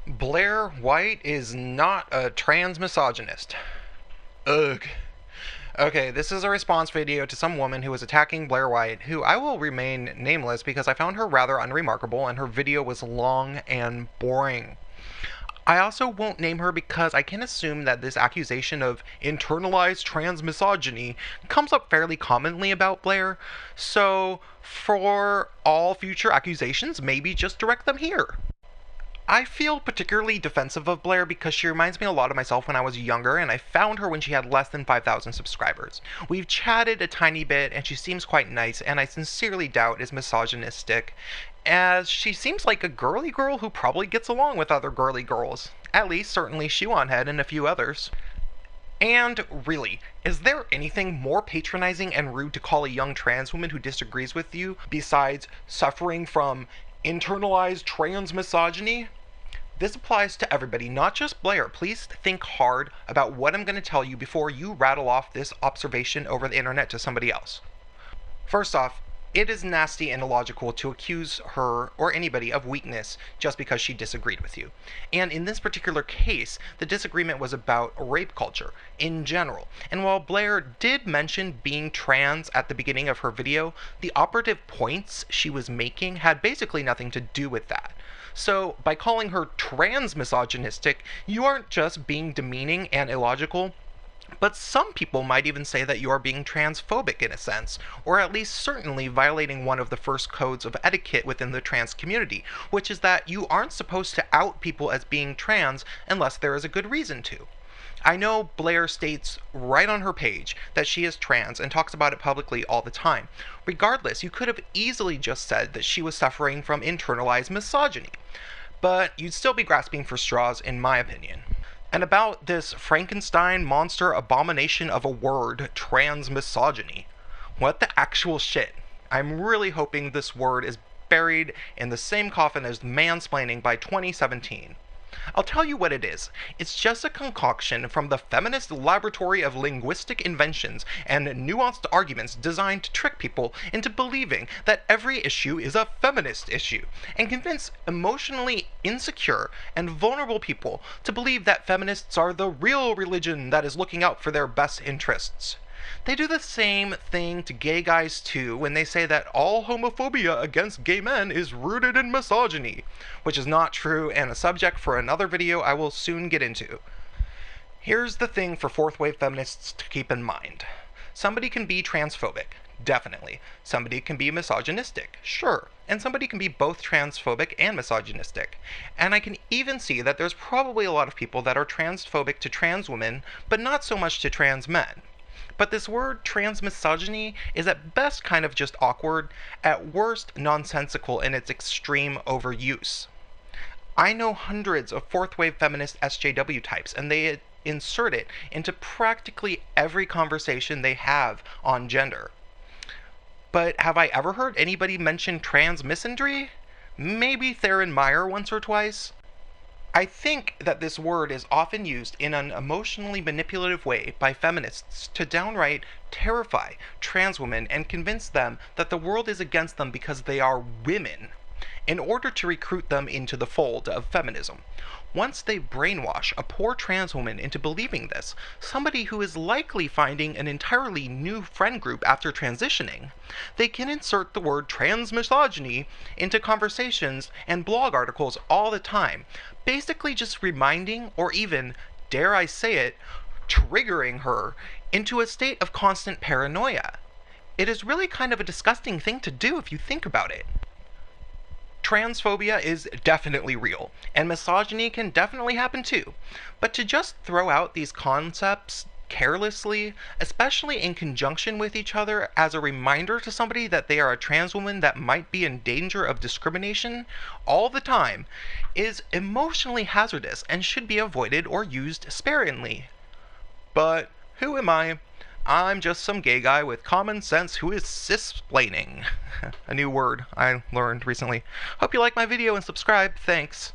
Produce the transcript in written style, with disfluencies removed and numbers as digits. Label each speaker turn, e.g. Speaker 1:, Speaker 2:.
Speaker 1: Blaire White is not a transmisogynist. Ugh. Okay, this is a response video to some woman who was attacking Blaire White, who I will remain nameless because I found her rather unremarkable and her video was long and boring. I also won't name her because I can assume that this accusation of internalized transmisogyny comes up fairly commonly about Blaire, so for all future accusations, maybe just direct them here. I feel particularly defensive of Blaire because she reminds me a lot of myself when I was younger, and I found her when she had less than 5,000 subscribers. We've chatted a tiny bit, and she seems quite nice, and I sincerely doubt is misogynistic, as she seems like a girly girl who probably gets along with other girly girls. At least, certainly Shoeonhead and a few others. And really, is there anything more patronizing and rude to call a young trans woman who disagrees with you besides suffering from internalized transmisogyny? This applies to everybody, not just Blaire. Please think hard about what I'm going to tell you before you rattle off this observation over the internet to somebody else. First off, it is nasty and illogical to accuse her or anybody of weakness just because she disagreed with you. And in this particular case, the disagreement was about rape culture in general. And while Blaire did mention being trans at the beginning of her video, the operative points she was making had basically nothing to do with that. So, by calling her transmisogynistic, you aren't just being demeaning and illogical, but some people might even say that you are being transphobic in a sense, or at least certainly violating one of the first codes of etiquette within the trans community, which is that you aren't supposed to out people as being trans unless there is a good reason to. I know Blaire states right on her page that she is trans and talks about it publicly all the time. Regardless, you could have easily just said that she was suffering from internalized misogyny, but you'd still be grasping for straws in my opinion. And about this Frankenstein monster abomination of a word, transmisogyny. What the actual shit? I'm really hoping this word is buried in the same coffin as mansplaining by 2017. I'll tell you what it is. It's just a concoction from the feminist laboratory of linguistic inventions and nuanced arguments designed to trick people into believing that every issue is a feminist issue, and convince emotionally insecure and vulnerable people to believe that feminists are the real religion that is looking out for their best interests. They do the same thing to gay guys too when they say that all homophobia against gay men is rooted in misogyny, which is not true and a subject for another video I will soon get into. Here's the thing for fourth wave feminists to keep in mind. Somebody can be transphobic, definitely. Somebody can be misogynistic, sure. And somebody can be both transphobic and misogynistic. And I can even see that there's probably a lot of people that are transphobic to trans women, but not so much to trans men. But this word transmisogyny is at best kind of just awkward, at worst nonsensical in its extreme overuse. I know hundreds of fourth wave feminist SJW types, and they insert it into practically every conversation they have on gender. But have I ever heard anybody mention transmisandry? Maybe Theron Meyer once or twice? I think that this word is often used in an emotionally manipulative way by feminists to downright terrify trans women and convince them that the world is against them because they are women, in order to recruit them into the fold of feminism. Once they brainwash a poor trans woman into believing this, somebody who is likely finding an entirely new friend group after transitioning, they can insert the word transmisogyny into conversations and blog articles all the time, basically just reminding, or even, dare I say it, triggering her into a state of constant paranoia. It is really kind of a disgusting thing to do if you think about it. Transphobia is definitely real, and misogyny can definitely happen too. But to just throw out these concepts carelessly, especially in conjunction with each other as a reminder to somebody that they are a trans woman that might be in danger of discrimination all the time, is emotionally hazardous and should be avoided or used sparingly. But who am I? I'm just some gay guy with common sense who is cis-splaining. A new word I learned recently. Hope you like my video and subscribe. Thanks.